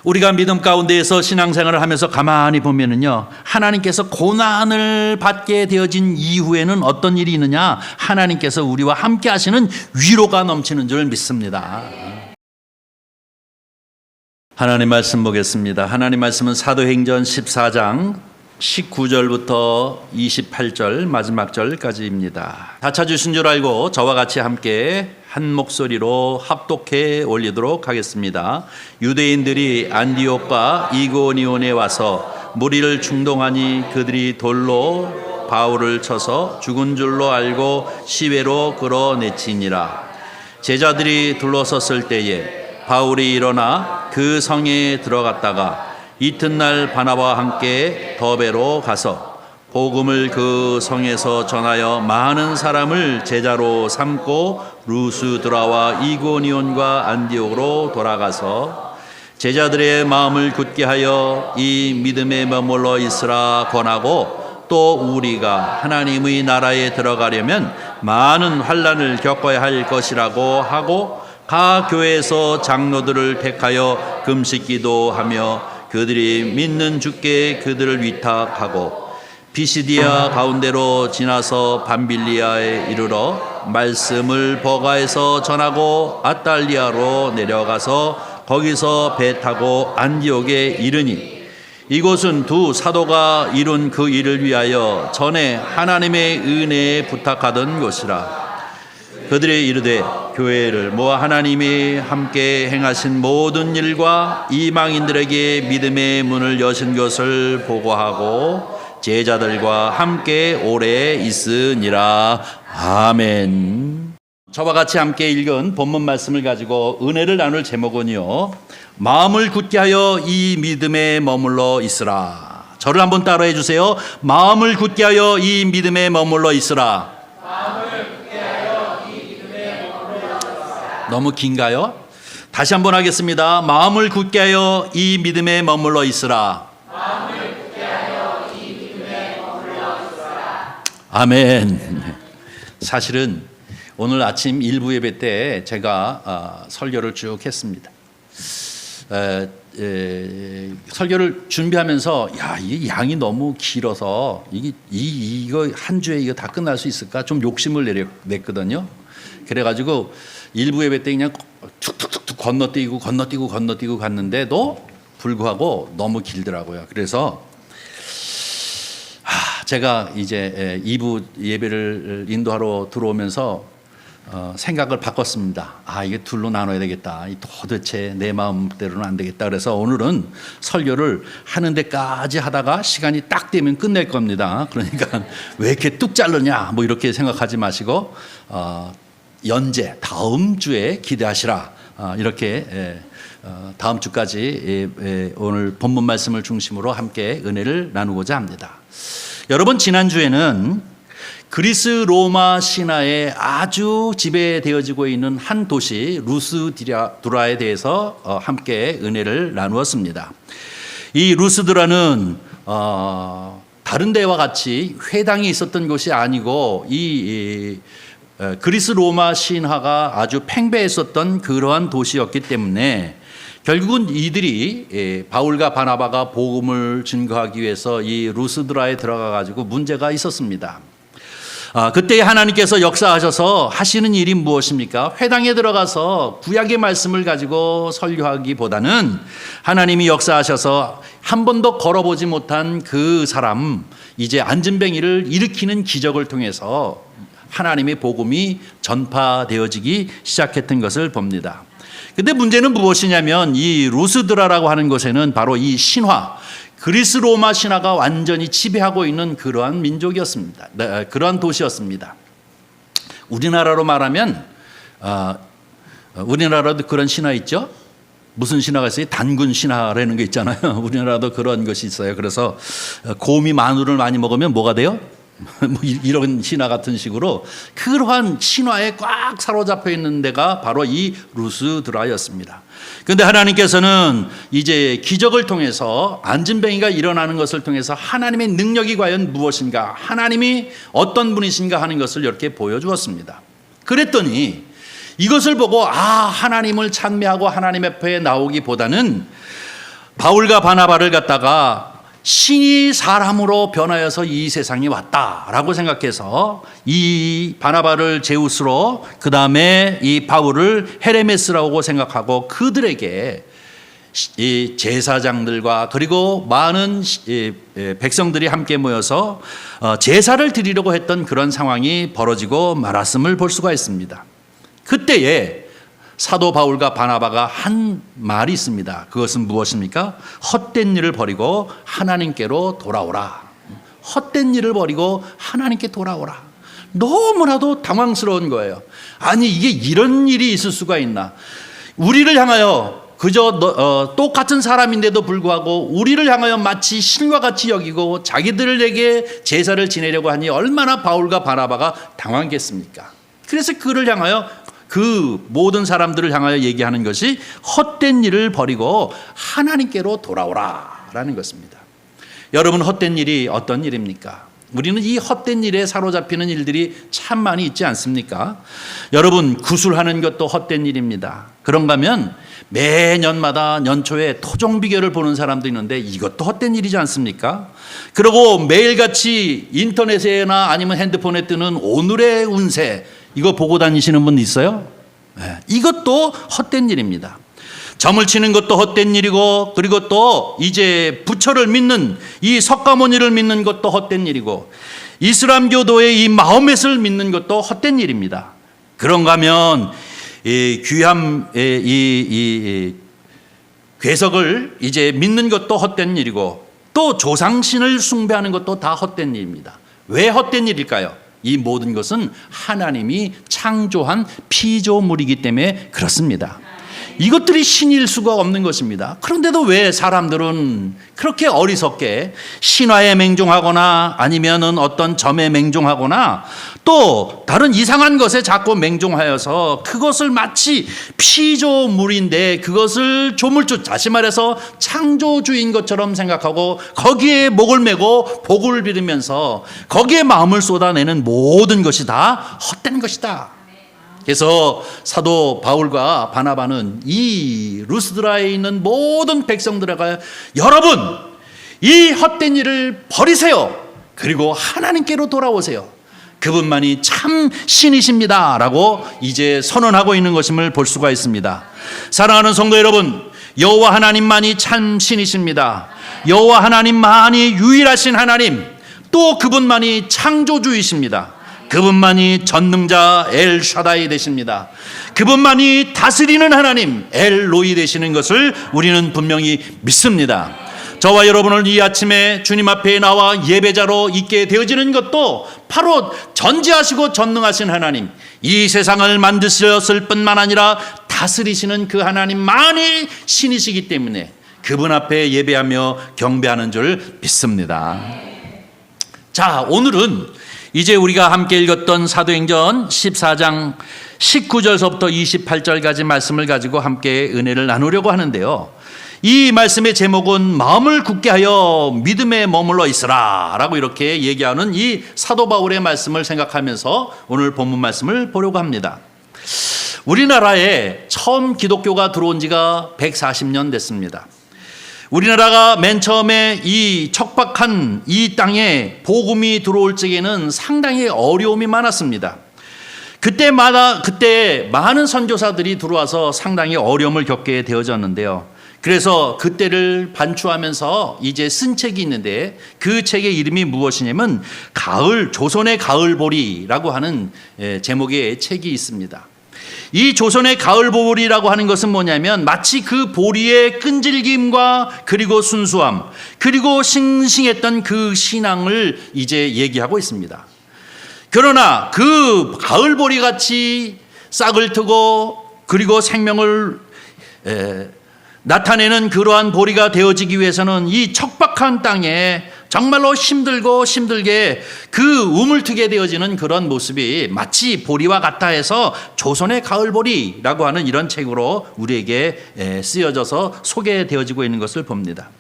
우리가 믿음 가운데에서 신앙생활을 하면서 가만히 보면은요, 하나님께서 고난을 받게 되어진 이후에는 어떤 일이 있느냐? 하나님께서 우리와 함께 하시는 위로가 넘치는 줄 믿습니다. 하나님 말씀 보겠습니다. 하나님 말씀은 사도행전 14장 19절부터 28절 마지막 절까지입니다. 다 찾으신 줄 알고 저와 같이 함께 한 목소리로 합독해 올리도록 하겠습니다. 유대인들이 안디옥과 이고니온에 와서 무리를 충동하니 그들이 돌로 바울을 쳐서 죽은 줄로 알고 시외로 끌어내치니라. 제자들이 둘러섰을 때에 바울이 일어나 그 성에 들어갔다가 이튿날 바나바와 함께 더베로 가서 복음을 그 성에서 전하여 많은 사람을 제자로 삼고 루스드라와 이고니온과 안디옥으로 돌아가서 제자들의 마음을 굳게 하여 이 믿음에 머물러 있으라 권하고, 또 우리가 하나님의 나라에 들어가려면 많은 환난을 겪어야 할 것이라고 하고, 각 교회에서 장로들을 택하여 금식 기도하며 그들이 믿는 주께 그들을 위탁하고, 비시디아 가운데로 지나서 밤빌리아에 이르러 말씀을 버가에서 전하고 아탈리아로 내려가서 거기서 배 타고 안디옥에 이르니, 이곳은 두 사도가 이룬 그 일을 위하여 전에 하나님의 은혜에 부탁하던 곳이라. 그들이 이르되 교회를 모아 하나님이 함께 행하신 모든 일과 이방인들에게 믿음의 문을 여신 것을 보고하고 제자들과 함께 오래 있으니라. 아멘. 저와 같이 함께 읽은 본문 말씀을 가지고 은혜를 나눌 제목은요, 마음을 굳게 하여 이 믿음에 머물러 있으라. 저를 한번 따라해 주세요. 마음을 굳게 하여 이 믿음에 머물러 있으라. 너무 긴가요? 다시 한번 하겠습니다. 마음을 굳게 하여 이 믿음에 머물러 있으라. 아멘. 사실은 오늘 아침 일부 예배 때 제가 설교를 쭉 했습니다. 설교를 준비하면서 이 양이 너무 길어서 이거 한 주에 이거 다 끝날 수 있을까? 좀 욕심을 냈거든요. 그래가지고 일부 예배 때 그냥 툭툭툭 건너뛰고 갔는데도 불구하고 너무 길더라고요. 그래서 제가 이제 2부 예배를 인도하러 들어오면서 생각을 바꿨습니다. 이게 둘로 나눠야 되겠다. 도대체 내 마음대로는 안 되겠다. 그래서 오늘은 설교를 하는 데까지 하다가 시간이 딱 되면 끝낼 겁니다. 그러니까 왜 이렇게 뚝 자르냐 뭐 이렇게 생각하지 마시고 연재 다음 주에 기대하시라. 이렇게 다음 주까지 오늘 본문 말씀을 중심으로 함께 은혜를 나누고자 합니다. 여러분, 지난주에는 그리스 로마 신화에 아주 지배되어지고 있는 한 도시 루스드라에 대해서 함께 은혜를 나누었습니다. 이 루스드라는 다른 데와 같이 회당이 있었던 곳이 아니고 이 그리스 로마 신화가 아주 팽배했었던 그러한 도시였기 때문에 결국은 이들이 바울과 바나바가 복음을 증거하기 위해서 이 루스드라에 들어가 가지고 문제가 있었습니다. 그때 하나님께서 역사하셔서 하시는 일이 무엇입니까? 회당에 들어가서 구약의 말씀을 가지고 설교하기보다는 하나님이 역사하셔서 한 번도 걸어보지 못한 그 사람, 이제 안진뱅이를 일으키는 기적을 통해서 하나님의 복음이 전파되어지기 시작했던 것을 봅니다. 근데 문제는 무엇이냐면 이 루스드라라고 하는 곳에는 바로 이 신화, 그리스 로마 신화가 완전히 지배하고 있는 그러한 민족이었습니다. 그러한 도시였습니다. 우리나라로 말하면 우리나라도 그런 신화 있죠? 무슨 신화가 있어요? 단군 신화라는 게 있잖아요. 우리나라도 그런 것이 있어요. 그래서 곰이 마늘을 많이 먹으면 뭐가 돼요? 뭐 이런 신화 같은 식으로 그러한 신화에 꽉 사로잡혀 있는 데가 바로 이 루스드라였습니다. 그런데 하나님께서는 이제 기적을 통해서 안진뱅이가 일어나는 것을 통해서 하나님의 능력이 과연 무엇인가, 하나님이 어떤 분이신가 하는 것을 이렇게 보여주었습니다. 그랬더니 이것을 보고 하나님을 찬미하고 하나님 앞에 나오기보다는 바울과 바나바를 갖다가 신이 사람으로 변하여서 이 세상에 왔다라고 생각해서 이 바나바를 제우스로, 그 다음에 이 바울을 헤레메스라고 생각하고 그들에게 이 제사장들과 그리고 많은 백성들이 함께 모여서 제사를 드리려고 했던 그런 상황이 벌어지고 말았음을 볼 수가 있습니다. 그때에 사도 바울과 바나바가 한 말이 있습니다. 그것은 무엇입니까? 헛된 일을 버리고 하나님께로 돌아오라. 헛된 일을 버리고 하나님께 돌아오라. 너무나도 당황스러운 거예요. 아니, 이게 이런 일이 있을 수가 있나? 우리를 향하여 그저 똑같은 사람인데도 불구하고 우리를 향하여 마치 신과 같이 여기고 자기들에게 제사를 지내려고 하니 얼마나 바울과 바나바가 당황했겠습니까? 그래서 그를 향하여, 그 모든 사람들을 향하여 얘기하는 것이 헛된 일을 버리고 하나님께로 돌아오라라는 것입니다. 여러분, 헛된 일이 어떤 일입니까? 우리는 이 헛된 일에 사로잡히는 일들이 참 많이 있지 않습니까? 여러분, 구술하는 것도 헛된 일입니다. 그런가 하면 매년마다 연초에 토종비결을 보는 사람도 있는데 이것도 헛된 일이지 않습니까? 그리고 매일같이 인터넷에나 아니면 핸드폰에 뜨는 오늘의 운세, 이거 보고 다니시는 분 있어요? 네, 이것도 헛된 일입니다. 점을 치는 것도 헛된 일이고, 그리고 또 이제 부처를 믿는 이 석가모니를 믿는 것도 헛된 일이고, 이슬람교도의 이 마호멧을 믿는 것도 헛된 일입니다. 그런가 하면 이 귀함 이 괴석을 이제 믿는 것도 헛된 일이고, 또 조상신을 숭배하는 것도 다 헛된 일입니다. 왜 헛된 일일까요? 이 모든 것은 하나님이 창조한 피조물이기 때문에 그렇습니다. 이것들이 신일 수가 없는 것입니다. 그런데도 왜 사람들은 그렇게 어리석게 신화에 맹종하거나 아니면은 어떤 점에 맹종하거나 또 다른 이상한 것에 자꾸 맹종하여서 그것을 마치 피조물인데 그것을 조물주, 다시 말해서 창조주인 것처럼 생각하고 거기에 목을 메고 복을 빌으면서 거기에 마음을 쏟아내는 모든 것이 다 헛된 것이다. 그래서 사도 바울과 바나바는 이 루스드라에 있는 모든 백성들에게, 여러분, 이 헛된 일을 버리세요. 그리고 하나님께로 돌아오세요. 그분만이 참 신이십니다 라고 이제 선언하고 있는 것임을 볼 수가 있습니다. 사랑하는 성도 여러분, 여호와 하나님만이 참 신이십니다. 여호와 하나님만이 유일하신 하나님, 또 그분만이 창조주이십니다. 그분만이 전능자 엘샤다이 되십니다. 그분만이 다스리는 하나님 엘로이 되시는 것을 우리는 분명히 믿습니다. 저와 여러분을 이 아침에 주님 앞에 나와 예배자로 있게 되어지는 것도 바로 전지하시고 전능하신 하나님, 이 세상을 만드셨을 뿐만 아니라 다스리시는 그 하나님만이 신이시기 때문에 그분 앞에 예배하며 경배하는 줄 믿습니다. 자, 오늘은 이제 우리가 함께 읽었던 사도행전 14장 19절서부터 28절까지 말씀을 가지고 함께 은혜를 나누려고 하는데요. 이 말씀의 제목은 마음을 굳게 하여 믿음에 머물러 있으라 라고 이렇게 얘기하는 이 사도 바울의 말씀을 생각하면서 오늘 본문 말씀을 보려고 합니다. 우리나라에 처음 기독교가 들어온 지가 140년 됐습니다. 우리나라가 맨 처음에 이 척박한 이 땅에 복음이 들어올 적에는 상당히 어려움이 많았습니다. 그때 많은 선교사들이 들어와서 상당히 어려움을 겪게 되어졌는데요. 그래서 그때를 반추하면서 이제 쓴 책이 있는데 그 책의 이름이 무엇이냐면 조선의 가을보리라고 하는 제목의 책이 있습니다. 이 조선의 가을보리라고 하는 것은 뭐냐면 마치 그 보리의 끈질김과 그리고 순수함 그리고 싱싱했던 그 신앙을 이제 얘기하고 있습니다. 그러나 그 가을보리 같이 싹을 트고 그리고 생명을 나타내는 그러한 보리가 되어지기 위해서는 이 척박한 땅에 정말로 힘들게 그 우물트게 되어지는 그런 모습이 마치 보리와 같다 해서 조선의 가을보리라고 하는 이런 책으로 우리에게 쓰여져서 소개되어지고 있는 것을 봅니다.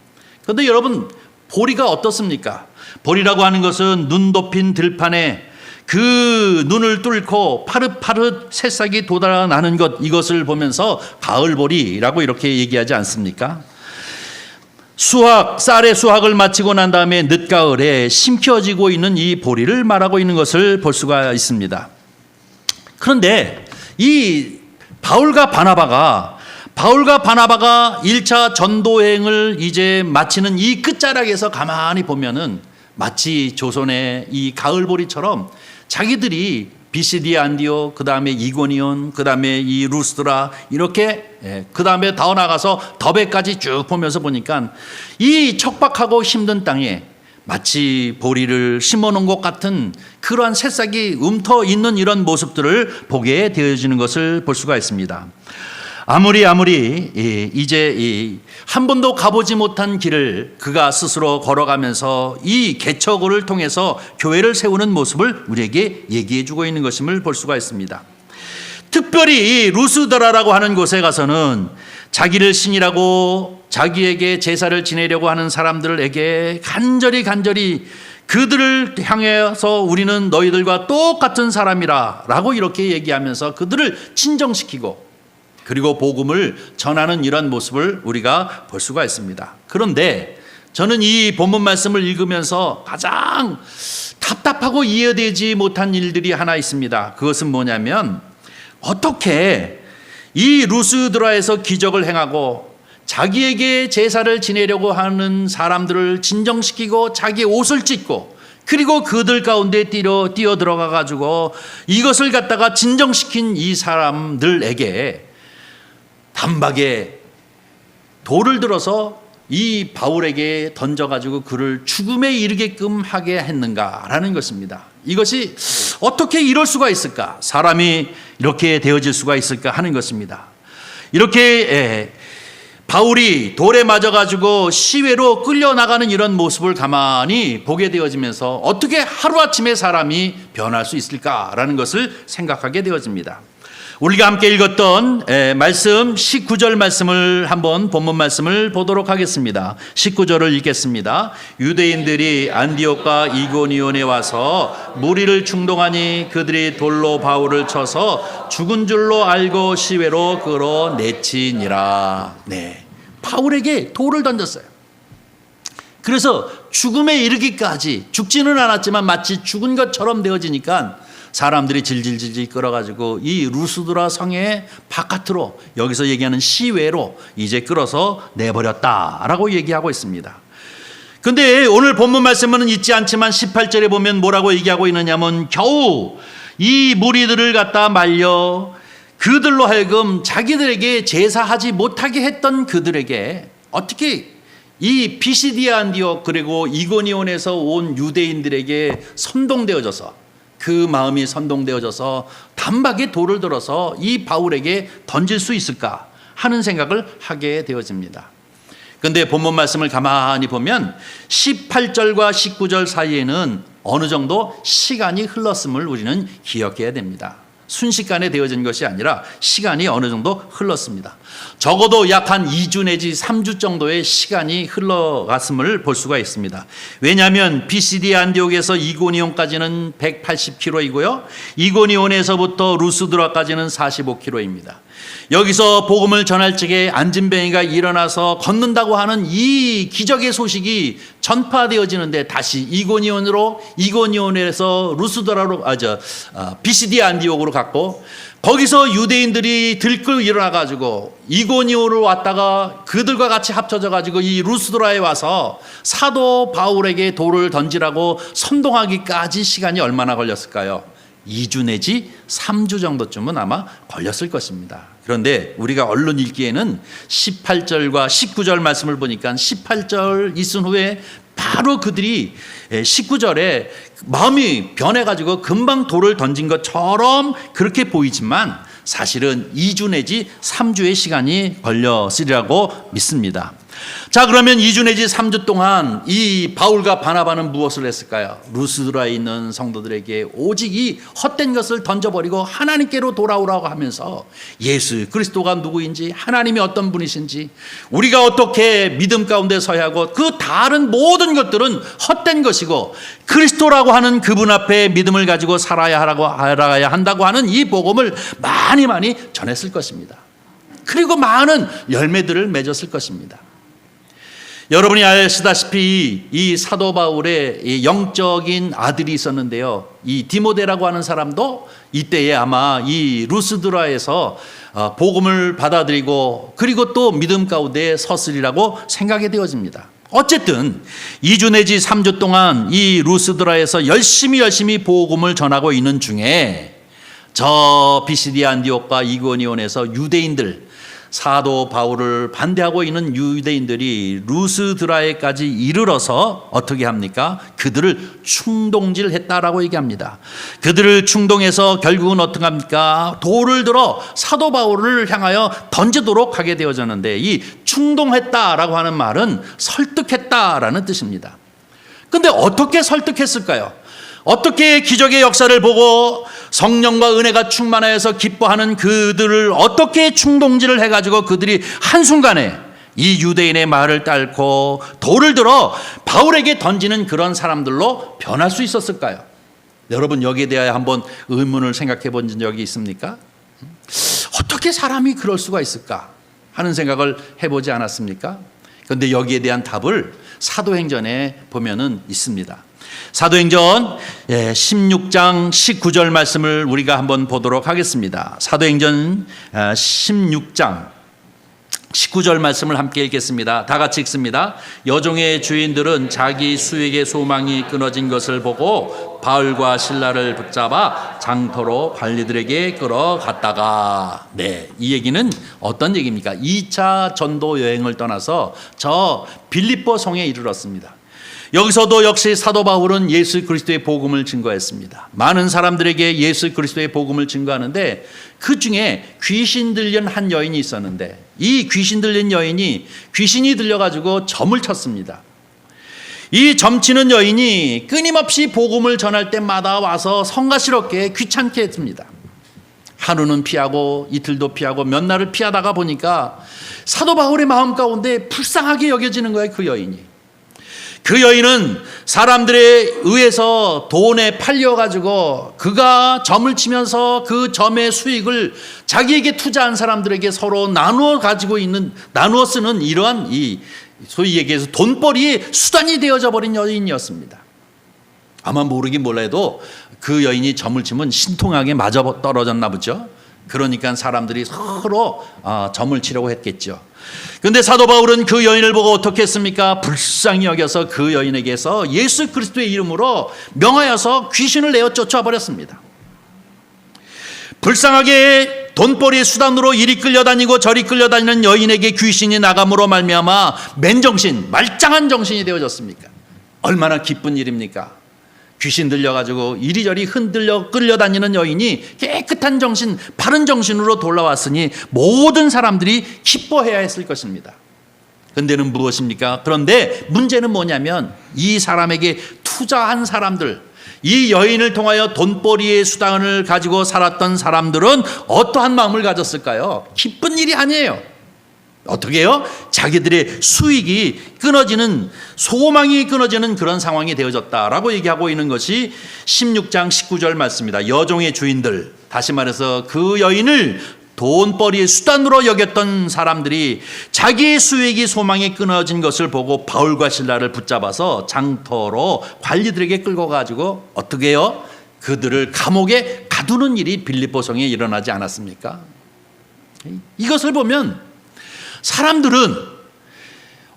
그런데 여러분, 보리가 어떻습니까? 보리라고 하는 것은 눈 덮인 들판에 그 눈을 뚫고 파릇파릇 새싹이 돋아나는 것, 이것을 보면서 가을보리라고 이렇게 얘기하지 않습니까? 쌀의 수확을 마치고 난 다음에 늦가을에 심겨지고 있는 이 보리를 말하고 있는 것을 볼 수가 있습니다. 그런데 이 바울과 바나바가 1차 전도행을 이제 마치는 이 끝자락에서 가만히 보면은 마치 조선의 이 가을보리처럼 자기들이 비시디아 안디옥, 그 다음에 이고니온, 그 다음에 이 루스드라 이렇게 그 다음에 더 나가서 더베까지 쭉 보면서 보니까 이 척박하고 힘든 땅에 마치 보리를 심어놓은 것 같은 그러한 새싹이 움터 있는 이런 모습들을 보게 되어지는 것을 볼 수가 있습니다. 아무리 이제 한 번도 가보지 못한 길을 그가 스스로 걸어가면서 이 개척을 통해서 교회를 세우는 모습을 우리에게 얘기해 주고 있는 것임을 볼 수가 있습니다. 특별히 루스드라라고 하는 곳에 가서는 자기를 신이라고 자기에게 제사를 지내려고 하는 사람들에게 간절히 그들을 향해서 우리는 너희들과 똑같은 사람이라 라고 이렇게 얘기하면서 그들을 진정시키고 그리고 복음을 전하는 이런 모습을 우리가 볼 수가 있습니다. 그런데 저는 이 본문 말씀을 읽으면서 가장 답답하고 이해되지 못한 일들이 하나 있습니다. 그것은 뭐냐면 어떻게 이 루스드라에서 기적을 행하고 자기에게 제사를 지내려고 하는 사람들을 진정시키고 자기의 옷을 찢고 그리고 그들 가운데 뛰어 들어가 가지고 이것을 갖다가 진정시킨 이 사람들에게 단박에 돌을 들어서 이 바울에게 던져가지고 그를 죽음에 이르게끔 하게 했는가라는 것입니다. 이것이 어떻게 이럴 수가 있을까? 사람이 이렇게 되어질 수가 있을까 하는 것입니다. 이렇게 바울이 돌에 맞아가지고 시외로 끌려나가는 이런 모습을 가만히 보게 되어지면서 어떻게 하루아침에 사람이 변할 수 있을까라는 것을 생각하게 되어집니다. 우리가 함께 읽었던 말씀 19절 말씀을 한번 본문 말씀을 보도록 하겠습니다. 19절을 읽겠습니다. 유대인들이 안디옥과 이고니온에 와서 무리를 충동하니 그들이 돌로 바울을 쳐서 죽은 줄로 알고 시외로 끌어내치니라. 네, 바울에게 돌을 던졌어요. 그래서 죽음에 이르기까지 죽지는 않았지만 마치 죽은 것처럼 되어지니까 사람들이 질질 끌어가지고 이 루스드라 성의 바깥으로 여기서 얘기하는 시외로 이제 끌어서 내버렸다라고 얘기하고 있습니다. 그런데 오늘 본문 말씀은 있지 않지만 18절에 보면 뭐라고 얘기하고 있느냐면 겨우 이 무리들을 갖다 말려 그들로 하여금 자기들에게 제사하지 못하게 했던 그들에게 어떻게 이 비시디아 안디옥 그리고 이고니온에서 온 유대인들에게 선동되어져서 그 마음이 선동되어져서 단박에 돌을 들어서 이 바울에게 던질 수 있을까 하는 생각을 하게 되어집니다. 그런데 본문 말씀을 가만히 보면 18절과 19절 사이에는 어느 정도 시간이 흘렀음을 우리는 기억해야 됩니다. 순식간에 되어진 것이 아니라 시간이 어느 정도 흘렀습니다. 적어도 약 한 2주 내지 3주 정도의 시간이 흘러갔음을 볼 수가 있습니다. 왜냐하면 비시디아 안디옥에서 이고니온까지는 180km이고요. 이고니온에서부터 루스드라까지는 45km입니다. 여기서 복음을 전할 적에 안진뱅이가 일어나서 걷는다고 하는 이 기적의 소식이 전파되어지는데 다시 이고니온에서 루스드라로 비시디아 안디옥으로 갔고 거기서 유대인들이 들끓 일어나 가지고 이고니온으로 왔다가 그들과 같이 합쳐져 가지고 이 루스드라에 와서 사도 바울에게 돌을 던지라고 선동하기까지 시간이 얼마나 걸렸을까요? 2주 내지 3주 정도쯤은 아마 걸렸을 것입니다. 그런데 우리가 얼른 읽기에는 18절과 19절 말씀을 보니까 18절 있은 후에 바로 그들이 19절에 마음이 변해가지고 금방 돌을 던진 것처럼 그렇게 보이지만 사실은 2주 내지 3주의 시간이 걸렸으리라고 믿습니다. 자, 그러면 2주 내지 3주 동안 이 바울과 바나바는 무엇을 했을까요? 루스드라에 있는 성도들에게 오직 이 헛된 것을 던져버리고 하나님께로 돌아오라고 하면서 예수 그리스도가 누구인지 하나님이 어떤 분이신지 우리가 어떻게 믿음 가운데 서야 하고 그 다른 모든 것들은 헛된 것이고 그리스도라고 하는 그분 앞에 믿음을 가지고 살아야 한다고 하는 이 복음을 많이 전했을 것입니다. 그리고 많은 열매들을 맺었을 것입니다. 여러분이 아시다시피 이 사도 바울의 이 영적인 아들이 있었는데요. 이 디모데라고 하는 사람도 이때에 아마 이 루스드라에서 복음을 받아들이고 그리고 또 믿음 가운데 섰으리라고 생각이 되어집니다. 어쨌든 2주 내지 3주 동안 이 루스드라에서 열심히 복음을 전하고 있는 중에 저 비시디아 안디옥과 이고니온에서 유대인들, 사도 바울을 반대하고 있는 유대인들이 루스드라에까지 이르러서 어떻게 합니까? 그들을 충동질했다라고 얘기합니다. 그들을 충동해서 결국은 어떻게 합니까? 돌을 들어 사도 바울을 향하여 던지도록 하게 되어졌는데, 이 충동했다라고 하는 말은 설득했다라는 뜻입니다. 근데 어떻게 설득했을까요? 어떻게 기적의 역사를 보고 성령과 은혜가 충만하여서 기뻐하는 그들을 어떻게 충동질을 해가지고 그들이 한순간에 이 유대인의 말을 딸고 돌을 들어 바울에게 던지는 그런 사람들로 변할 수 있었을까요? 여러분, 여기에 대하여 한번 의문을 생각해 본 적이 있습니까? 어떻게 사람이 그럴 수가 있을까 하는 생각을 해보지 않았습니까? 그런데 여기에 대한 답을 사도행전에 보면은 있습니다. 사도행전 16장 19절 말씀을 우리가 한번 보도록 하겠습니다. 사도행전 16장 19절 말씀을 함께 읽겠습니다. 다 같이 읽습니다. 여종의 주인들은 자기 수익의 소망이 끊어진 것을 보고 바울과 실라를 붙잡아 장터로 관리들에게 끌어갔다가, 이 얘기는 어떤 얘기입니까? 2차 전도 여행을 떠나서 저 빌립보 성에 이르렀습니다. 여기서도 역시 사도 바울은 예수 그리스도의 복음을 증거했습니다. 많은 사람들에게 예수 그리스도의 복음을 증거하는데 그 중에 귀신 들린 한 여인이 있었는데, 이 귀신 들린 여인이 귀신이 들려가지고 점을 쳤습니다. 이 점치는 여인이 끊임없이 복음을 전할 때마다 와서 성가시럽게 귀찮게 했습니다. 하루는 피하고 이틀도 피하고 몇 날을 피하다가 보니까 사도 바울의 마음 가운데 불쌍하게 여겨지는 거예요. 그 여인은 사람들에 의해서 돈에 팔려가지고 그가 점을 치면서 그 점의 수익을 자기에게 투자한 사람들에게 서로 나누어 쓰는 이러한 이 소위 얘기해서 돈벌이의 수단이 되어져 버린 여인이었습니다. 아마 모르긴 몰라도 그 여인이 점을 치면 신통하게 맞아 떨어졌나 보죠. 그러니까 사람들이 서로 점을 치려고 했겠죠. 그런데 사도 바울은 그 여인을 보고 어떻게 했습니까? 불쌍히 여겨서 그 여인에게서 예수 그리스도의 이름으로 명하여서 귀신을 내어 쫓아버렸습니다. 불쌍하게 돈벌이의 수단으로 이리 끌려다니고 저리 끌려다니는 여인에게 귀신이 나감으로 말미암아 맨정신, 말짱한 정신이 되어졌습니까? 얼마나 기쁜 일입니까? 귀신 들려가지고 이리저리 흔들려 끌려다니는 여인이 깨끗한 정신, 바른 정신으로 돌아왔으니 모든 사람들이 기뻐해야 했을 것입니다. 그런데는 무엇입니까? 그런데 문제는 뭐냐면 이 사람에게 투자한 사람들, 이 여인을 통하여 돈벌이의 수단을 가지고 살았던 사람들은 어떠한 마음을 가졌을까요? 기쁜 일이 아니에요. 어떻게 해요? 자기들의 수익이 끊어지는, 소망이 끊어지는 그런 상황이 되어졌다라고 얘기하고 있는 것이 16장 19절 말씀입니다. 여종의 주인들, 다시 말해서 그 여인을 돈벌이의 수단으로 여겼던 사람들이 자기의 수익이 소망이 끊어진 것을 보고 바울과 실라를 붙잡아서 장터로 관리들에게 끌고 가지고 어떻게 해요? 그들을 감옥에 가두는 일이 빌립보성에 일어나지 않았습니까? 이것을 보면 사람들은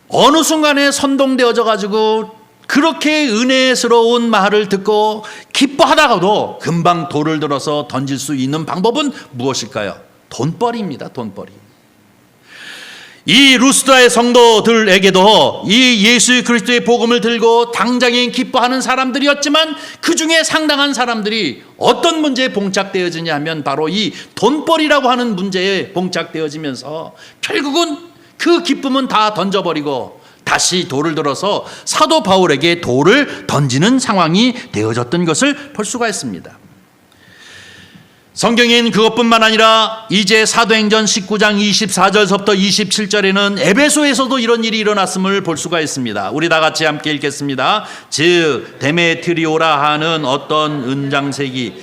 어느 순간에 선동되어져 가지고 그렇게 은혜스러운 말을 듣고 기뻐하다가도 금방 돌을 들어서 던질 수 있는 방법은 무엇일까요? 돈벌이입니다. 돈벌이. 이 루스드라의 성도들에게도 이 예수 그리스도의 복음을 들고 당장에 기뻐하는 사람들이었지만 그 중에 상당한 사람들이 어떤 문제에 봉착되어지냐 하면 바로 이 돈벌이라고 하는 문제에 봉착되어지면서 결국은 그 기쁨은 다 던져버리고 다시 돌을 들어서 사도 바울에게 돌을 던지는 상황이 되어졌던 것을 볼 수가 있습니다. 성경엔 그것뿐만 아니라 이제 사도행전 19장 24절서부터 27절에는 에베소에서도 이런 일이 일어났음을 볼 수가 있습니다. 우리 다 같이 함께 읽겠습니다. 즉 데메트리오라 하는 어떤 은장색이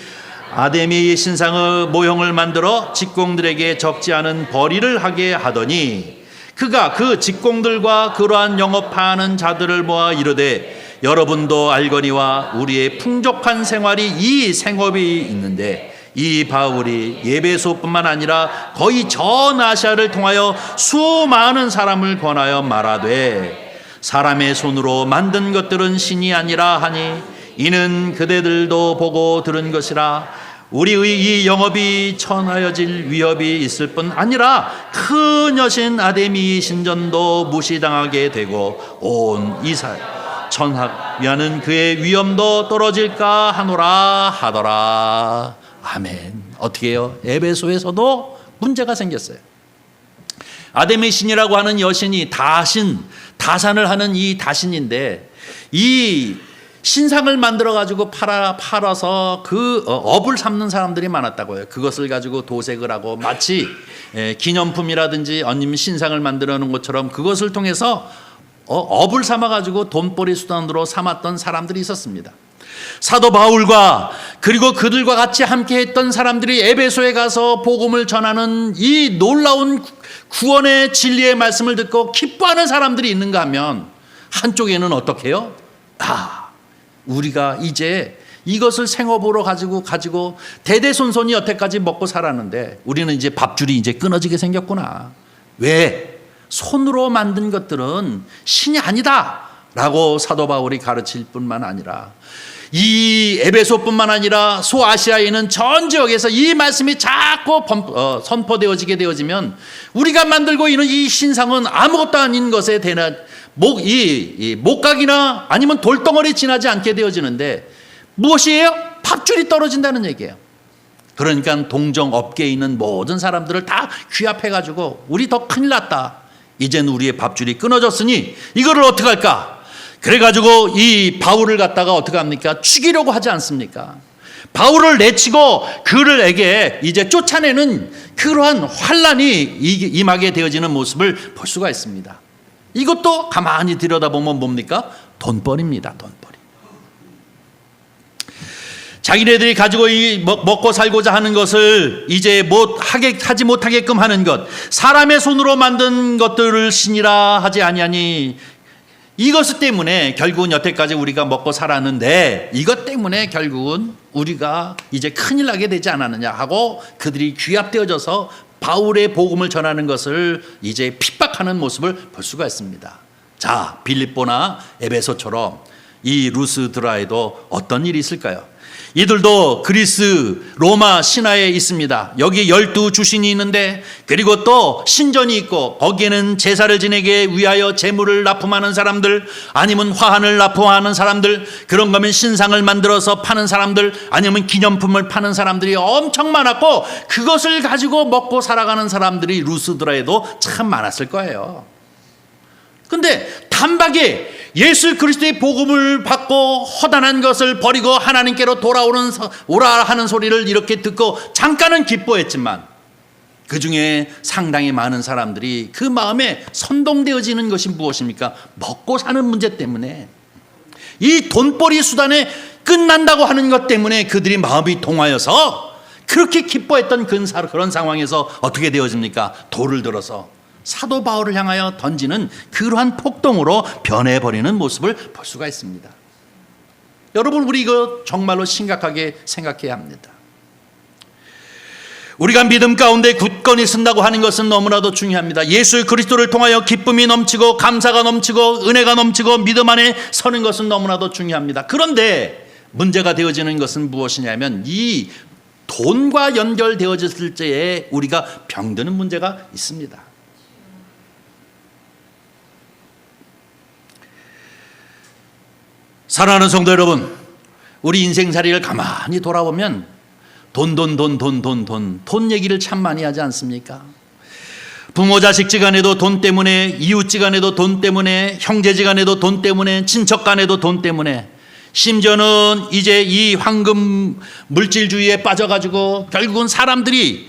아데미의 신상의 모형을 만들어 직공들에게 적지 않은 벌이를 하게 하더니 그가 그 직공들과 그러한 영업하는 자들을 모아 이르되 여러분도 알거니와 우리의 풍족한 생활이 이 생업이 있는데 이 바울이 에베소뿐만 아니라 거의 전 아시아를 통하여 수많은 사람을 권하여 말하되 사람의 손으로 만든 것들은 신이 아니라 하니 이는 그대들도 보고 들은 것이라. 우리의 이 영업이 천하여질 위협이 있을 뿐 아니라 큰 여신 아데미 신전도 무시당하게 되고 온 이스라엘 천하위하는 그의 위엄도 떨어질까 하노라 하더라. 아멘. 어떻게 해요? 에베소에서도 문제가 생겼어요. 아데미 신이라고 하는 여신이 다산을 하는 이 다신인데 이 신상을 만들어 가지고 팔아서 그 업을 삼는 사람들이 많았다고요. 그것을 가지고 도색을 하고 마치 기념품이라든지 아니면 신상을 만들어 놓은 것처럼 그것을 통해서 업을 삼아 가지고 돈벌이 수단으로 삼았던 사람들이 있었습니다. 사도 바울과 그리고 그들과 같이 함께 했던 사람들이 에베소에 가서 복음을 전하는 이 놀라운 구원의 진리의 말씀을 듣고 기뻐하는 사람들이 있는가 하면 한쪽에는 어떻게 해요? 우리가 이제 이것을 생업으로 가지고 대대손손이 여태까지 먹고 살았는데 우리는 이제 밥줄이 이제 끊어지게 생겼구나. 왜? 손으로 만든 것들은 신이 아니다 라고 사도 바울이 가르칠 뿐만 아니라 이 에베소뿐만 아니라 소아시아에 있는 전 지역에서 이 말씀이 자꾸 선포되어지게 되어지면 우리가 만들고 있는 이 신상은 아무것도 아닌 것에 대한 목각이나 아니면 돌덩어리 지나지 않게 되어지는데 무엇이에요? 밥줄이 떨어진다는 얘기예요. 그러니까 동정업계에 있는 모든 사람들을 다 귀합해가지고 우리 더 큰일 났다. 이젠 우리의 밥줄이 끊어졌으니 이거를 어떻게 할까? 그래가지고 이 바울을 갖다가 어떻게 합니까? 죽이려고 하지 않습니까? 바울을 내치고 그들에게 이제 쫓아내는 그러한 환란이 임하게 되어지는 모습을 볼 수가 있습니다. 이것도 가만히 들여다보면 뭡니까? 돈벌입니다. 돈벌이. 자기네들이 가지고 먹고 살고자 하는 것을 이제 하지 못하게끔 하는 것, 사람의 손으로 만든 것들을 신이라 하지 아니하니 이것 때문에 결국은 여태까지 우리가 먹고 살았는데 이것 때문에 결국은 우리가 이제 큰일 나게 되지 않았느냐 하고 그들이 귀합되어져서 바울의 복음을 전하는 것을 이제 핍박하는 모습을 볼 수가 있습니다. 자, 빌립보나 에베소처럼 이 루스드라에도 어떤 일이 있을까요? 이들도 그리스 로마 신화에 있습니다. 여기 12주신이 있는데 그리고 또 신전이 있고 거기에는 제사를 지내게 위하여 제물을 납품하는 사람들 아니면 화환을 납품하는 사람들 그런 거면 신상을 만들어서 파는 사람들 아니면 기념품을 파는 사람들이 엄청 많았고 그것을 가지고 먹고 살아가는 사람들이 루스드라에도 참 많았을 거예요. 근데 단박에 예수 그리스도의 복음을 받고 허단한 것을 버리고 하나님께로 오라 하는 소리를 이렇게 듣고 잠깐은 기뻐했지만 그 중에 상당히 많은 사람들이 그 마음에 선동되어지는 것이 무엇입니까? 먹고 사는 문제 때문에 이 돈벌이 수단에 끝난다고 하는 것 때문에 그들이 마음이 동하여서 그렇게 기뻐했던 그런 상황에서 어떻게 되어집니까? 돌을 들어서 사도 바울을 향하여 던지는 그러한 폭동으로 변해버리는 모습을 볼 수가 있습니다. 여러분, 우리 이거 정말로 심각하게 생각해야 합니다. 우리가 믿음 가운데 굳건히 쓴다고 하는 것은 너무나도 중요합니다. 예수 그리스도를 통하여 기쁨이 넘치고 감사가 넘치고 은혜가 넘치고 믿음 안에 서는 것은 너무나도 중요합니다. 그런데 문제가 되어지는 것은 무엇이냐면 이 돈과 연결되어졌을 때에 우리가 병드는 문제가 있습니다. 사랑하는 성도 여러분, 우리 인생살이를 가만히 돌아보면 돈 얘기를 참 많이 하지 않습니까? 부모 자식지간에도 돈 때문에, 이웃지간에도 돈 때문에, 형제지간에도 돈 때문에, 친척간에도 돈 때문에, 심지어는 이제 이 황금 물질주의에 빠져가지고 결국은 사람들이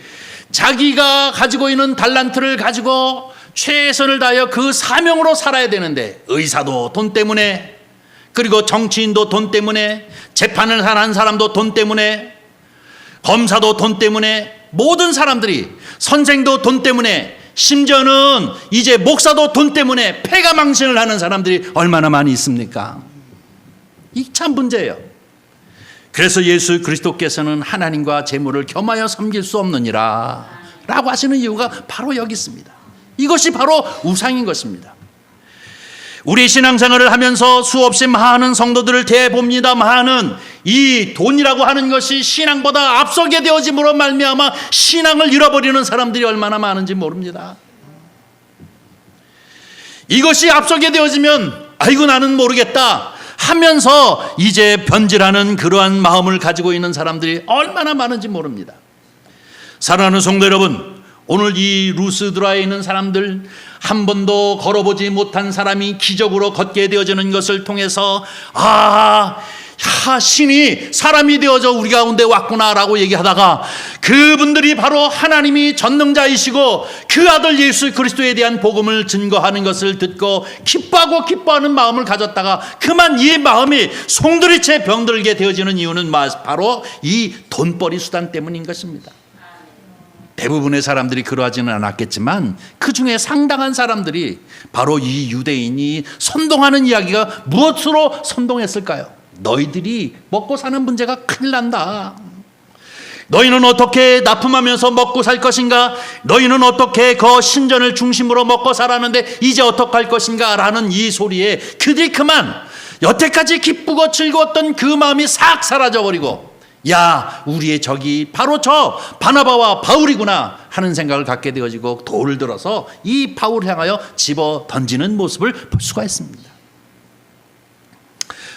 자기가 가지고 있는 달란트를 가지고 최선을 다하여 그 사명으로 살아야 되는데 의사도 돈 때문에, 그리고 정치인도 돈 때문에, 재판을 하는 사람도 돈 때문에, 검사도 돈 때문에, 모든 사람들이 선생도 돈 때문에 심지어는 이제 목사도 돈 때문에 패가망신을 하는 사람들이 얼마나 많이 있습니까? 이 참 문제예요. 그래서 예수 그리스도께서는 하나님과 재물을 겸하여 섬길 수 없느니라 라고 하시는 이유가 바로 여기 있습니다. 이것이 바로 우상인 것입니다. 우리 신앙생활을 하면서 수없이 많은 성도들을 대봅니다만은 이 돈이라고 하는 것이 신앙보다 앞서게 되어짐으로 말미암아 신앙을 잃어버리는 사람들이 얼마나 많은지 모릅니다. 이것이 앞서게 되어지면 아이고 나는 모르겠다 하면서 이제 변질하는 그러한 마음을 가지고 있는 사람들이 얼마나 많은지 모릅니다. 사랑하는 성도 여러분, 오늘 이 루스드라에 있는 사람들, 한 번도 걸어보지 못한 사람이 기적으로 걷게 되어지는 것을 통해서 신이 사람이 되어져 우리 가운데 왔구나라고 얘기하다가 그분들이 바로 하나님이 전능자이시고 그 아들 예수 그리스도에 대한 복음을 증거하는 것을 듣고 기뻐하는 마음을 가졌다가 그만 이 마음이 송두리째 병들게 되어지는 이유는 바로 이 돈벌이 수단 때문인 것입니다. 대부분의 사람들이 그러하지는 않았겠지만 그 중에 상당한 사람들이 바로 이 유대인이 선동하는 이야기가 무엇으로 선동했을까요? 너희들이 먹고 사는 문제가 큰일 난다. 너희는 어떻게 납품하면서 먹고 살 것인가? 너희는 어떻게 그 신전을 중심으로 먹고 살았는데 이제 어떡할 것인가? 라는 이 소리에 그들이 그만 여태까지 기쁘고 즐거웠던 그 마음이 싹 사라져버리고 야, 우리의 적이 바로 저 바나바와 바울이구나 하는 생각을 갖게 되어지고 돌을 들어서 이 바울을 향하여 집어 던지는 모습을 볼 수가 있습니다.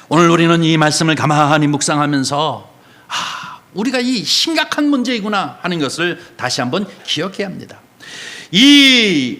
오늘 우리는 이 말씀을 가만히 묵상하면서 우리가 이 심각한 문제이구나 하는 것을 다시 한번 기억해야 합니다. 이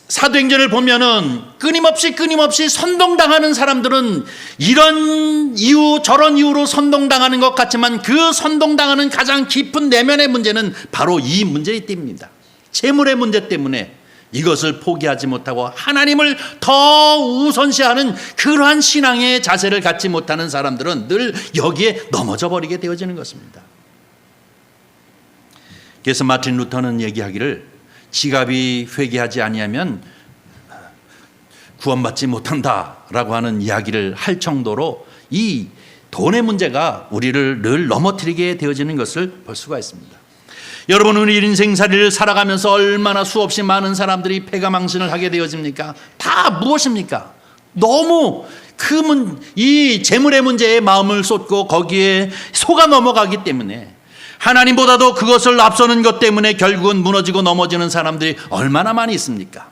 사도행전을 보면은 끊임없이 선동당하는 사람들은 이런 이유 저런 이유로 선동당하는 것 같지만 그 선동당하는 가장 깊은 내면의 문제는 바로 이 문제이기 때문입니다. 재물의 문제 때문에 이것을 포기하지 못하고 하나님을 더 우선시하는 그러한 신앙의 자세를 갖지 못하는 사람들은 늘 여기에 넘어져 버리게 되어지는 것입니다. 그래서 마틴 루터는 얘기하기를 지갑이 회개하지 아니하면 구원받지 못한다라고 하는 이야기를 할 정도로 이 돈의 문제가 우리를 늘 넘어뜨리게 되어지는 것을 볼 수가 있습니다. 여러분, 우리 인생살이를 살아가면서 얼마나 수없이 많은 사람들이 패가망신을 하게 되어집니까? 다 무엇입니까? 너무 이 재물의 문제에 마음을 쏟고 거기에 속아 넘어가기 때문에 하나님보다도 그것을 앞서는 것 때문에 결국은 무너지고 넘어지는 사람들이 얼마나 많이 있습니까?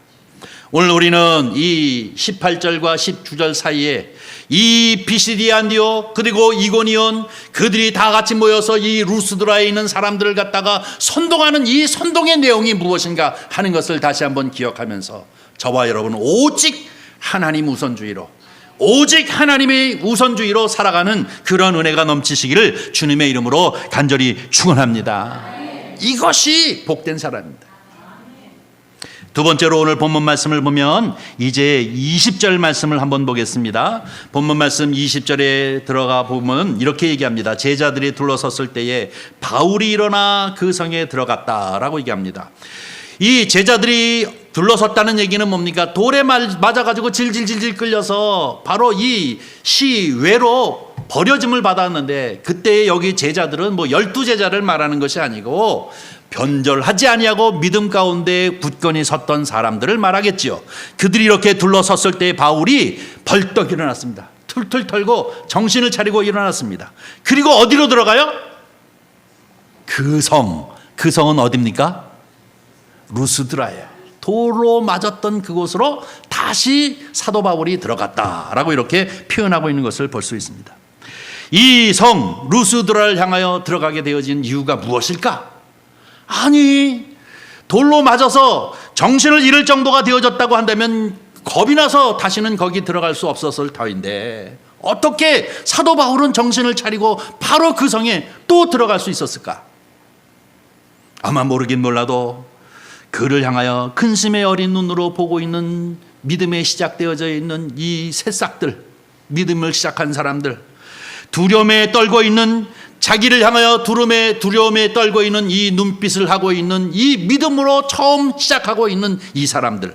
오늘 우리는 이 18절과 19절 사이에 이 비시디 안디오 그리고 이고니온 그들이 다 같이 모여서 이 루스드라에 있는 사람들을 갖다가 선동하는 이 선동의 내용이 무엇인가 하는 것을 다시 한번 기억하면서 저와 여러분 오직 하나님 우선주의로 오직 하나님의 우선주의로 살아가는 그런 은혜가 넘치시기를 주님의 이름으로 간절히 축원합니다. 이것이 복된 사람입니다. 두 번째로 오늘 본문 말씀을 보면 이제 20절 말씀을 한번 보겠습니다. 본문 말씀 20절에 들어가 보면 이렇게 얘기합니다. 제자들이 둘러섰을 때에 바울이 일어나 그 성에 들어갔다라고 얘기합니다. 이 제자들이 둘러섰다는 얘기는 뭡니까? 돌에 맞아가지고 질질질질 끌려서 바로 이 시외로 버려짐을 받았는데 그때 여기 제자들은 12제자를 말하는 것이 아니고 변절하지 아니하고 믿음 가운데 굳건히 섰던 사람들을 말하겠지요. 그들이 이렇게 둘러섰을 때 바울이 벌떡 일어났습니다. 툴툴 털고 정신을 차리고 일어났습니다. 그리고 어디로 들어가요? 그 성은 어디입니까? 루스드라예요. 돌로 맞았던 그곳으로 다시 사도 바울이 들어갔다라고 이렇게 표현하고 있는 것을 볼 수 있습니다. 이 성 루스드라를 향하여 들어가게 되어진 이유가 무엇일까? 아니, 돌로 맞아서 정신을 잃을 정도가 되어졌다고 한다면 겁이 나서 다시는 거기 들어갈 수 없었을 터인데 어떻게 사도 바울은 정신을 차리고 바로 그 성에 또 들어갈 수 있었을까? 아마 모르긴 몰라도 그를 향하여 근심의 어린 눈으로 보고 있는 믿음에 시작되어져 있는 이 새싹들, 믿음을 시작한 사람들, 두려움에 떨고 있는 자기를 향하여 두려움에 떨고 있는 이 눈빛을 하고 있는 이 믿음으로 처음 시작하고 있는 이 사람들,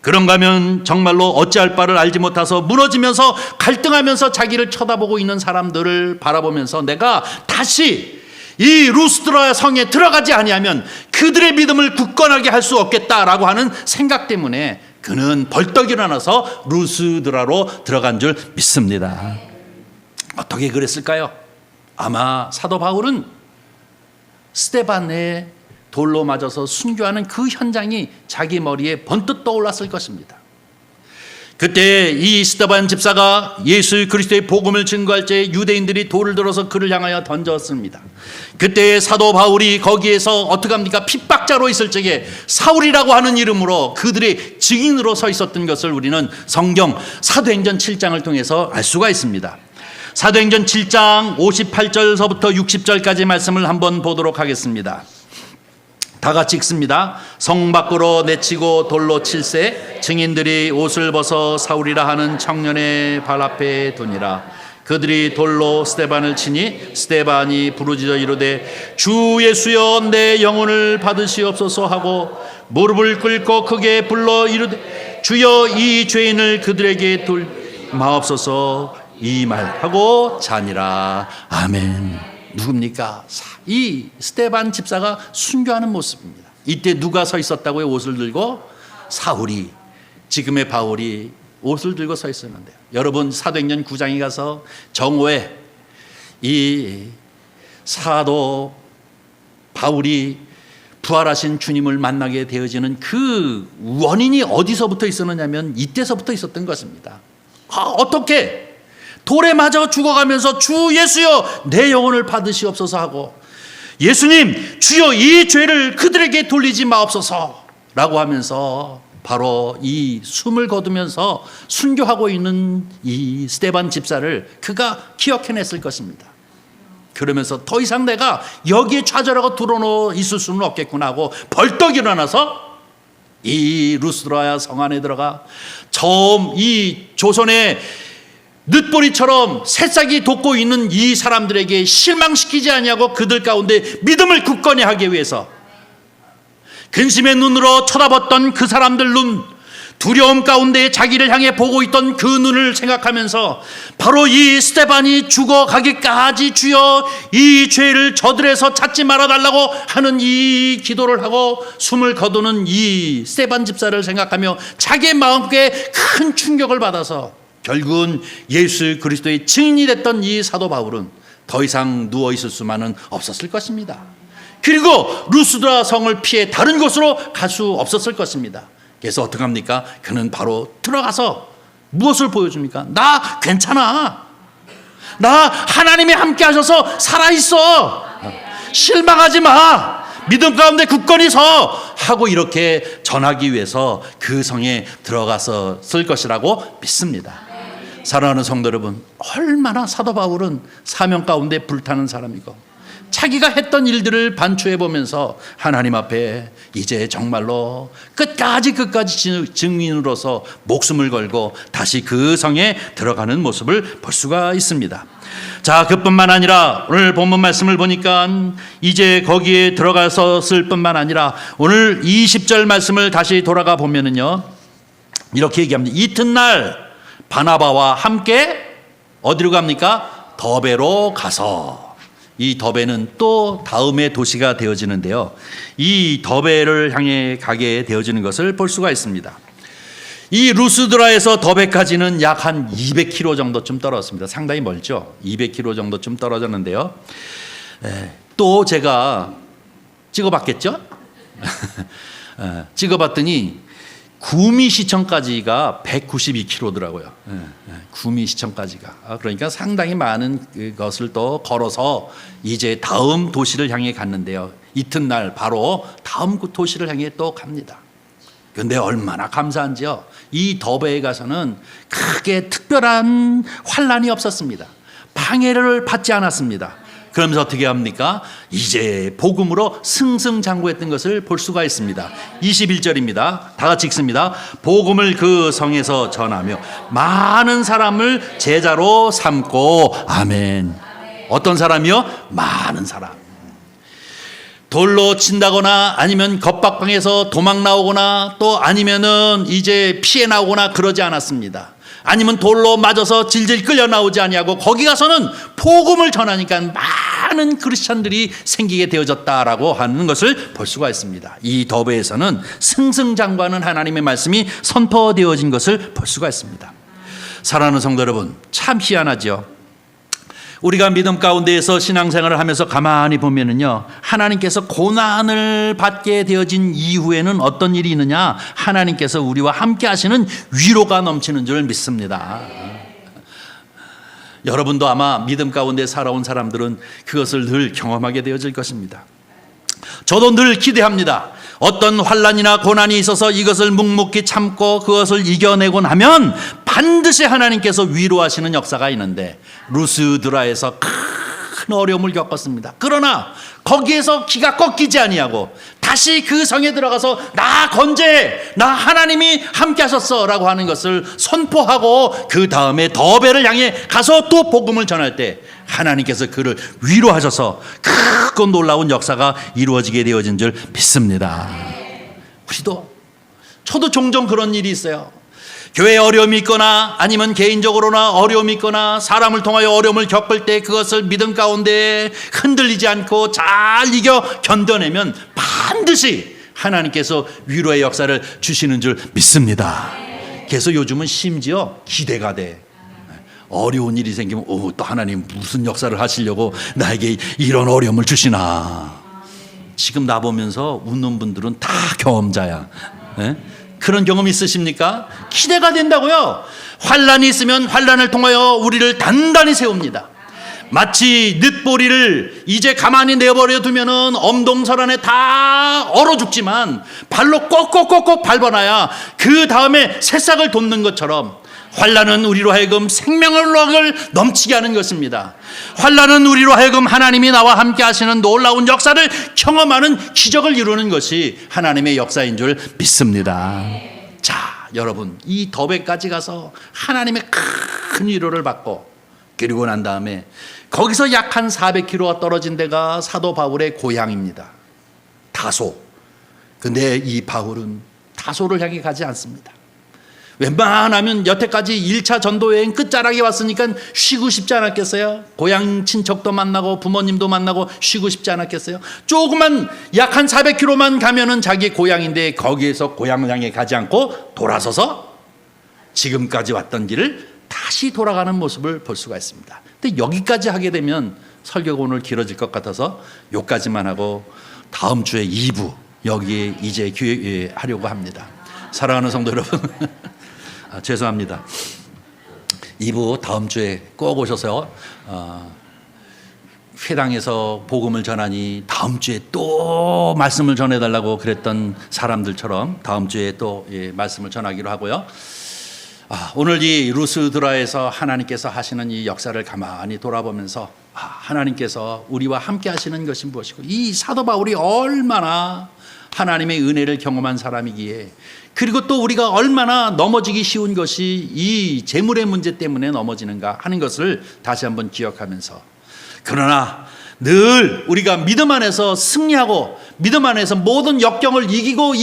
그런가 하면 정말로 어찌할 바를 알지 못해서 무너지면서 갈등하면서 자기를 쳐다보고 있는 사람들을 바라보면서 내가 다시 이 루스드라 성에 들어가지 아니하면 그들의 믿음을 굳건하게 할 수 없겠다라고 하는 생각 때문에 그는 벌떡 일어나서 루스드라로 들어간 줄 믿습니다. 어떻게 그랬을까요? 아마 사도 바울은 스데반의 돌로 맞아서 순교하는 그 현장이 자기 머리에 번뜩 떠올랐을 것입니다. 그때 이 스데반 집사가 예수 그리스도의 복음을 증거할 때 유대인들이 돌을 들어서 그를 향하여 던졌습니다. 그때 사도 바울이 거기에서 어떻게 합니까? 핍박자로 있을 적에 사울이라고 하는 이름으로 그들의 증인으로 서 있었던 것을 우리는 성경 사도행전 7장을 통해서 알 수가 있습니다. 사도행전 7장 58절서부터 60절까지 말씀을 한번 보도록 하겠습니다. 다 같이 읽습니다. 성 밖으로 내치고 돌로 칠세 증인들이 옷을 벗어 사울이라 하는 청년의 발 앞에 두니라. 그들이 돌로 스데반을 치니 스데반이 부르짖어 이르되 주 예수여 내 영혼을 받으시옵소서 하고 무릎을 꿇고 크게 불러 이르되 주여 이 죄인을 그들에게 마옵소서 이 말하고 자니라. 아멘. 누굽니까? 이 스데반 집사가 순교하는 모습입니다. 이때 누가 서 있었다고요? 옷을 들고 사울이, 지금의 바울이 옷을 들고 서 있었는데요. 여러분 사도행전 9장에 가서 정오에 이 사도 바울이 부활하신 주님을 만나게 되어지는 그 원인이 어디서부터 있었느냐면 이때서부터 있었던 것입니다. 어떻게? 돌에 맞아 죽어가면서 주 예수여 내 영혼을 받으시옵소서 하고 예수님 주여 이 죄를 그들에게 돌리지 마옵소서 라고 하면서 바로 이 숨을 거두면서 순교하고 있는 이 스데반 집사를 그가 기억해냈을 것입니다. 그러면서 더 이상 내가 여기에 좌절하고 드러누워 있을 수는 없겠구나 하고 벌떡 일어나서 이 루스드라 성 안에 들어가 처음 이 조선의 늦보리처럼 새싹이 돋고 있는 이 사람들에게 실망시키지 아니하고 그들 가운데 믿음을 굳건히 하기 위해서 근심의 눈으로 쳐다봤던 그 사람들 눈, 두려움 가운데 자기를 향해 보고 있던 그 눈을 생각하면서 바로 이 스데반이 죽어가기까지 주여 이 죄를 저들에서 찾지 말아달라고 하는 이 기도를 하고 숨을 거두는 이 스데반 집사를 생각하며 자기의 마음에 큰 충격을 받아서 결국은 예수 그리스도의 증인이 됐던 이 사도 바울은 더 이상 누워있을 수만은 없었을 것입니다. 그리고 루스드라 성을 피해 다른 곳으로 갈 수 없었을 것입니다. 그래서 어떻게 합니까? 그는 바로 들어가서 무엇을 보여줍니까? 나 괜찮아. 나 하나님이 함께 하셔서 살아있어. 실망하지 마. 믿음 가운데 굳건히 서 하고 이렇게 전하기 위해서 그 성에 들어가서 쓸 것이라고 믿습니다. 사랑하는 성도 여러분, 얼마나 사도 바울은 사명 가운데 불타는 사람이고 자기가 했던 일들을 반추해 보면서 하나님 앞에 이제 정말로 끝까지 증인으로서 목숨을 걸고 다시 그 성에 들어가는 모습을 볼 수가 있습니다. 자, 그뿐만 아니라 오늘 본문 말씀을 보니까 이제 거기에 들어가서 쓸 뿐만 아니라 오늘 20절 말씀을 다시 돌아가 보면은요 이렇게 얘기합니다. 이튿날 바나바와 함께 어디로 갑니까? 더베로 가서, 이 더베는 또 다음의 도시가 되어지는데요, 이 더베를 향해 가게 되어지는 것을 볼 수가 있습니다. 이 루스드라에서 더베까지는 약 한 200km 정도쯤 떨어졌습니다. 상당히 멀죠. 200km 정도쯤 떨어졌는데요, 또 제가 찍어봤겠죠? 찍어봤더니 구미시청까지가 192km더라고요. 구미시청까지가. 그러니까 상당히 많은 것을 또 걸어서 이제 다음 도시를 향해 갔는데요, 이튿날 바로 다음 도시를 향해 또 갑니다. 그런데 얼마나 감사한지요. 이 더베에 가서는 크게 특별한 환란이 없었습니다. 방해를 받지 않았습니다. 그러면서 어떻게 합니까? 이제 복음으로 승승장구했던 것을 볼 수가 있습니다. 21절입니다. 다 같이 읽습니다. 복음을 그 성에서 전하며 많은 사람을 제자로 삼고. 아멘. 어떤 사람이요? 많은 사람. 돌로 친다거나 아니면 겁박방에서 도망 나오거나 또 아니면은 이제 피해 나오거나 그러지 않았습니다. 아니면 돌로 맞아서 질질 끌려 나오지 아니하고 거기 가서는 복음을 전하니까 많은 크리스찬들이 생기게 되어졌다라고 하는 것을 볼 수가 있습니다. 이 더베에서는 승승장구하는 하나님의 말씀이 선포되어진 것을 볼 수가 있습니다. 사랑하는 성도 여러분, 참 희한하죠. 우리가 믿음 가운데에서 신앙생활을 하면서 가만히 보면은요, 하나님께서 고난을 받게 되어진 이후에는 어떤 일이 있느냐? 하나님께서 우리와 함께 하시는 위로가 넘치는 줄 믿습니다. 여러분도 아마 믿음 가운데 살아온 사람들은 그것을 늘 경험하게 되어질 것입니다. 저도 늘 기대합니다. 어떤 환난이나 고난이 있어서 이것을 묵묵히 참고 그것을 이겨내고 나면 반드시 하나님께서 위로하시는 역사가 있는데, 루스드라에서 큰 어려움을 겪었습니다. 그러나 거기에서 기가 꺾이지 아니하고 다시 그 성에 들어가서 나 건재해, 나 하나님이 함께 하셨어 라고 하는 것을 선포하고 그 다음에 더베를 향해 가서 또 복음을 전할 때 하나님께서 그를 위로하셔서 크고 놀라운 역사가 이루어지게 되어진 줄 믿습니다. 저도 종종 그런 일이 있어요. 교회에 어려움이 있거나 아니면 개인적으로나 어려움이 있거나 사람을 통하여 어려움을 겪을 때 그것을 믿음 가운데 흔들리지 않고 잘 이겨 견뎌내면 반드시 하나님께서 위로의 역사를 주시는 줄 믿습니다. 그래서 요즘은 심지어 기대가 돼. 어려운 일이 생기면 또 하나님 무슨 역사를 하시려고 나에게 이런 어려움을 주시나. 지금 나 보면서 웃는 분들은 다 경험자야. 네? 그런 경험 있으십니까? 기대가 된다고요. 환난이 있으면 환난을 통하여 우리를 단단히 세웁니다. 마치 늦보리를 이제 가만히 내버려 두면은 엄동설 안에 다 얼어 죽지만 발로 꼭꼭꼭꼭 밟아놔야 그 다음에 새싹을 돋는 것처럼 환난은 우리로 하여금 생명을 넘치게 하는 것입니다. 환난은 우리로 하여금 하나님이 나와 함께 하시는 놀라운 역사를 경험하는 기적을 이루는 것이 하나님의 역사인 줄 믿습니다. 자, 여러분, 이 더베까지 가서 하나님의 큰 위로를 받고 그리고 난 다음에 거기서 약 한 400km가 떨어진 데가 사도 바울의 고향입니다. 다소. 근데 이 바울은 다소를 향해 가지 않습니다. 웬만하면 여태까지 1차 전도 여행 끝자락에 왔으니까 쉬고 싶지 않았겠어요? 고향 친척도 만나고 부모님도 만나고 쉬고 싶지 않았겠어요? 조그만 약 한 400km만 가면은 자기 고향인데 거기에서 고향을 향해 가지 않고 돌아서서 지금까지 왔던 길을 다시 돌아가는 모습을 볼 수가 있습니다. 근데 여기까지 하게 되면 설교가 오늘 길어질 것 같아서 여기까지만 하고 다음 주에 2부 여기에 이제 기회하려고 합니다. 사랑하는 성도 여러분, 죄송합니다. 2부 다음 주에 꼭 오셔서 회당에서 복음을 전하니 다음 주에 또 말씀을 전해달라고 그랬던 사람들처럼 다음 주에 또 말씀을 전하기로 하고요. 오늘 이 루스드라에서 하나님께서 하시는 이 역사를 가만히 돌아보면서 하나님께서 우리와 함께 하시는 것이 무엇이고 이 사도 바울이 얼마나 하나님의 은혜를 경험한 사람이기에, 그리고 또 우리가 얼마나 넘어지기 쉬운 것이 이 재물의 문제 때문에 넘어지는가 하는 것을 다시 한번 기억하면서, 그러나 늘 우리가 믿음 안에서 승리하고 믿음 안에서 모든 역경을 이기고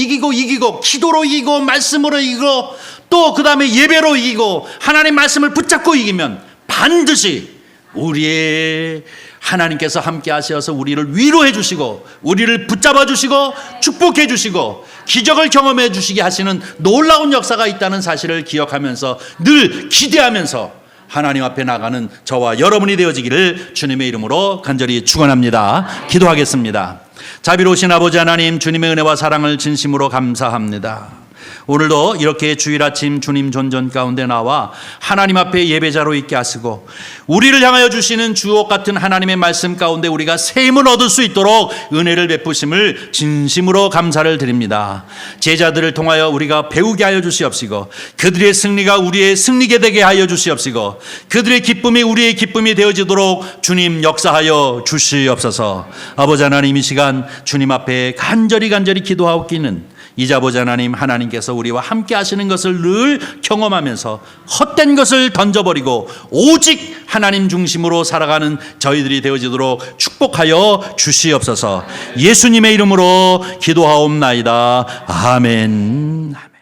기도로 이기고 말씀으로 이기고 또 그 다음에 예배로 이기고 하나님 말씀을 붙잡고 이기면 반드시 우리의 하나님께서 함께 하셔서 우리를 위로해 주시고 우리를 붙잡아 주시고 축복해 주시고 기적을 경험해 주시게 하시는 놀라운 역사가 있다는 사실을 기억하면서 늘 기대하면서 하나님 앞에 나가는 저와 여러분이 되어지기를 주님의 이름으로 간절히 축원합니다. 기도하겠습니다. 자비로우신 아버지 하나님, 주님의 은혜와 사랑을 진심으로 감사합니다. 오늘도 이렇게 주일 아침 주님 존전 가운데 나와 하나님 앞에 예배자로 있게 하시고 우리를 향하여 주시는 주옥 같은 하나님의 말씀 가운데 우리가 샘을 얻을 수 있도록 은혜를 베푸심을 진심으로 감사를 드립니다. 제자들을 통하여 우리가 배우게 하여 주시옵시고 그들의 승리가 우리의 승리게 되게 하여 주시옵시고 그들의 기쁨이 우리의 기쁨이 되어지도록 주님 역사하여 주시옵소서. 아버지 하나님, 이 시간 주님 앞에 간절히 기도하옵기는 이자보자 하나님께서 우리와 함께 하시는 것을 늘 경험하면서 헛된 것을 던져버리고 오직 하나님 중심으로 살아가는 저희들이 되어지도록 축복하여 주시옵소서. 예수님의 이름으로 기도하옵나이다. 아멘.